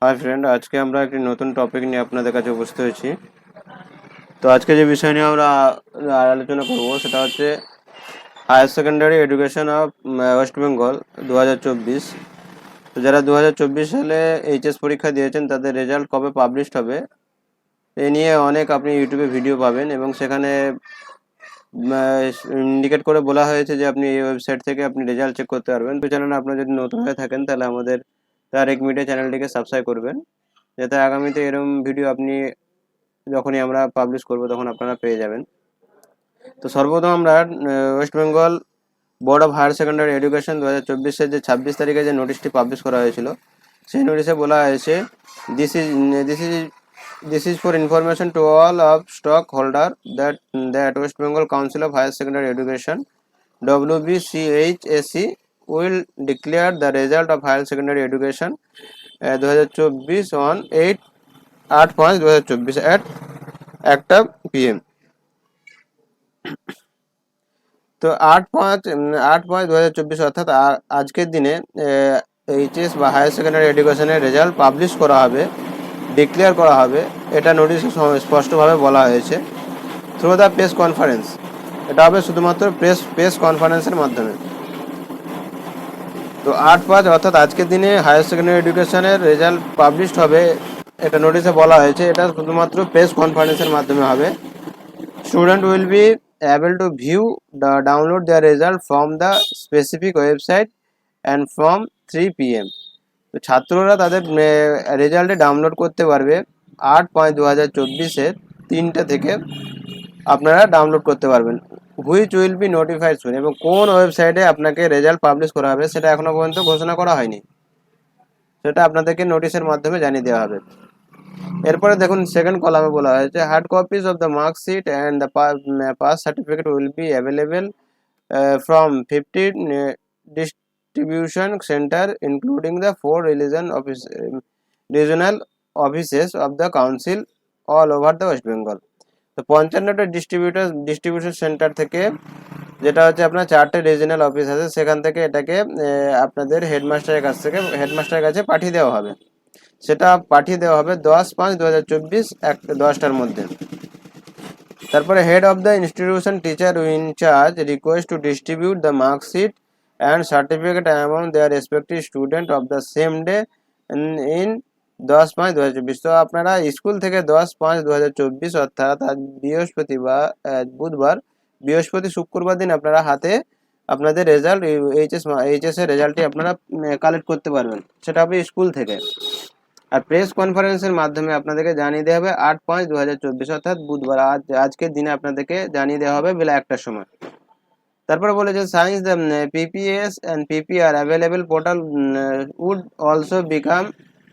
Hi friend, আজকে আমরা একটি নতুন টপিক নিয়ে আপনাদের কাছে উপস্থিত হয়েছি। তো আজকে যে বিষয় নিয়ে আমরা আলোচনা করব সেটা হচ্ছে higher secondary education of West Bengal 2024। তো যারা 2024 সালে এইচএস পরীক্ষা দিয়েছেন তাদের রেজাল্ট কবে পাবলিশড হবে এ নিয়ে অনেক আপনি ইউটিউবে ভিডিও পাবেন, এবং সেখানে ইন্ডিকেট করে বলা হয়েছে যে আপনি এই ওয়েবসাইট থেকে আপনি রেজাল্ট চেক করতে পারবেন। তো চ্যানেলে আপনারা যদি নতুন হয়ে থাকেন তাহলে আমাদের তারেক মিডিয়া চ্যানেলটিকে সাবস্ক্রাইব করবেন, যাতে আগামীতে এরকম ভিডিও আপনি যখনই আমরা পাবলিশ করব তখন আপনারা পেয়ে যাবেন। তো সর্বপ্রথম আমরা west Bengal board of higher secondary education 2024-এর যে 26 তারিখে যে নোটিশটি পাবলিশ করা হয়েছিল, সেই নোটিশে বলা হয়েছে this is this is this is for information to all of stock holder that West Bengal council of higher secondary education WBCHSE will declare the result of higher secondary education 2024 on 8/5/2024 at 1টা PM। তো 8/5/2024 অর্থাৎ আজকের দিনে HS বা higher secondary এডুকেশনের result publish করা হবে, declare করা হবে। এটা নোটিশে স্পষ্টভাবে বলা হয়েছে থ্রু দ্য প্রেস কনফারেন্স। এটা হবে শুধুমাত্র প্রেস কনফারেন্সের মাধ্যমে। তো 8/5 অর্থাৎ আজকের দিনে হায়ার সেকেন্ডারি এডুকেশনের রেজাল্ট পাবলিশড হবে, এটা নোটিশে বলা হয়েছে। এটা শুধুমাত্র প্রেস কনফারেন্সের মাধ্যমে হবে। Student will be able to view download their result from the specific website and from 3 PM। তো ছাত্ররা তাদের রেজাল্টে ডাউনলোড করতে পারবে 8/5/2024-এর 3টা থেকে আপনারা ডাউনলোড করতে পারবেন। হুইচ উইল বি নোটিফাইড সুন, এবং কোন ওয়েবসাইটে আপনাকে রেজাল্ট পাবলিশ করা হবে সেটা এখনো পর্যন্ত ঘোষণা করা হয়নি, সেটা আপনাদেরকে নোটিশের মাধ্যমে জানিয়ে দেওয়া হবে। এরপরে দেখুন সেকেন্ড কলামে বলা হয়েছে hard copies of the marksheet and the pass certificate will be available from 15 distribution centre including the 4 regional offices of the council all over the West Bengal. তো 55টা ডিস্ট্রিবিউশন সেন্টার থেকে, যেটা হচ্ছে আপনার 4টে রিজনাল অফিস আছে, সেখান থেকে এটাকে আপনাদের হেডমাস্টারের কাছে পাঠিয়ে দেওয়া হবে। সেটা পাঠিয়ে দেওয়া হবে 10/5/2024 10টার মধ্যে। তারপরে head of the institution teacher incharge request to distribute the marksheet and certificate among their respective student of the same day in 10/5/2024। তো আপনারা স্কুল থেকে 10/5/2024 অর্থাৎ আজ বৃহস্পতি শুক্রবার দিন আপনারা হাতে আপনাদের রেজাল্ট এইচএস এর রেজাল্টটি আপনারা কালেক্ট করতে পারবেন, সেটা হবে স্কুল থেকে। আর প্রেস কনফারেন্সের মাধ্যমে আপনাদেরকে জানিয়ে দেওয়া হবে 8/5/2024 অর্থাৎ বুধবার, আজকের দিনে আপনাদেরকে জানিয়ে দেওয়া হবে বেলা 1টার সময়। তারপরে বলেছে science the PPS and PPR available portal would also become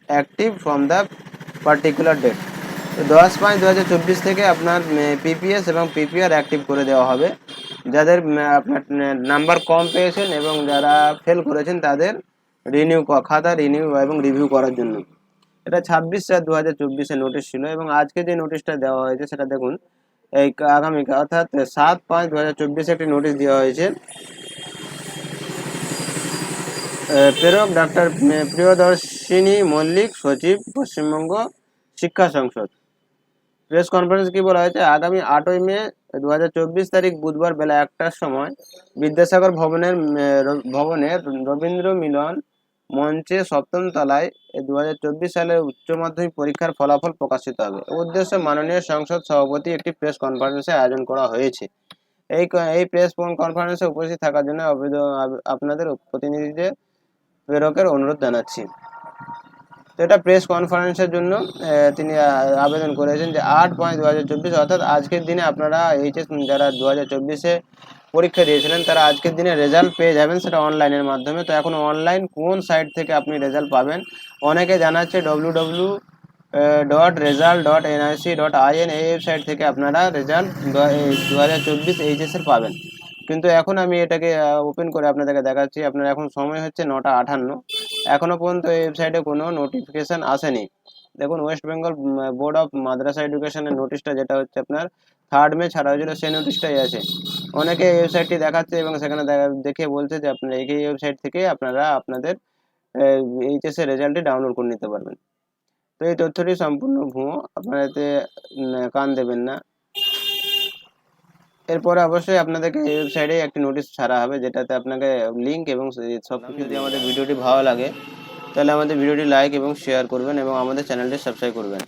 active from the particular date. তো 10/5/2024 থেকে আপনার পিপিএস এবং পিপিআর অ্যাক্টিভ করে দেওয়া হবে। যাদের আপনার নাম্বার কম পেয়েছেন এবং যারা ফেল করেছেন তাদের খাতা রিনিউ এবং রিভিউ করার জন্য। এটা 26/4/2024-এ নোটিশ ছিল, এবং আজকে যে নোটিশটা দেওয়া হয়েছে সেটা দেখুন এই আগামীকাল অর্থাৎ 7/5/2024 একটি নোটিশ দেওয়া হয়েছে। প্রেরক ডাক্তার প্রিয়দর্শিনী মল্লিক, সচিব, পশ্চিমবঙ্গ শিক্ষা সংসদ। প্রেস কনফারেন্স কি বলা হয়েছে, আগামী 8ই মে 2024 তারিখ বুধবার বেলা 1টার সময় বিদ্যাসাগর ভবনে রবীন্দ্র মিলন মঞ্চে 7ম তলায় 2024 সালের উচ্চ মাধ্যমিক পরীক্ষার ফলাফল প্রকাশিত হবে। উদ্দেশ্যে মাননীয় সংসদ সভাপতি একটি প্রেস কনফারেন্সের আয়োজন করা হয়েছে। এই প্রেস কনফারেন্সে উপস্থিত থাকার জন্য আপনাদের প্রতিনিধিদের প্রেরকের অনুরোধ জানাচ্ছি। তো এটা প্রেস কনফারেন্সের জন্য তিনি আবেদন করেছেন যে 8/5/2024 অর্থাৎ আজকের দিনে আপনারা এইচএস যারা 2024-এ পরীক্ষা দিয়েছিলেন তারা আজকের দিনে রেজাল্ট পেয়ে যাবেন, সেটা অনলাইনের মাধ্যমে। তো এখন অনলাইন কোন সাইট থেকে আপনি রেজাল্ট পাবেন, অনেকে জানাচ্ছে www.result.nic.in এই ওয়েবসাইট থেকে আপনারা রেজাল্ট 2024 এইচএসের পাবেন। কিন্তু এখন আমি এটাকে ওপেন করে আপনাদেরকে দেখাচ্ছি। আপনার এখন সময় হচ্ছে 9:58, এখনো পর্যন্ত এই ওয়েবসাইটে কোনো নোটিফিকেশন আসেনি। দেখুন ওয়েস্ট বেঙ্গল বোর্ড অফ মাদ্রাসা এডুকেশনের নোটিশটা যেটা হচ্ছে আপনার 3 মে ছাড়া হয়েছিল, সেই নোটিশটাই আছে। অনেকে এই ওয়েবসাইটটি দেখাচ্ছে এবং সেখানে দেখে বলছে যে আপনারা এই ওয়েবসাইট থেকে আপনারা আপনাদের এইচএস এর রেজাল্টটি ডাউনলোড করে নিতে পারবেন। তো এই তথ্যটি সম্পূর্ণ ভুয়ো, আপনারা এতে কান দেবেন না। এরপরে অবশ্যই আপনাদেরকে এই ওয়েবসাইটে একটি নোটিশ ছাড়া হবে, যেটাতে আপনাকে লিঙ্ক এবং সব কিছু। যদি আমাদের ভিডিওটি ভালো লাগে তাহলে আমাদের ভিডিওটি লাইক এবং শেয়ার করবেন এবং আমাদের চ্যানেলটি সাবস্ক্রাইব করবেন।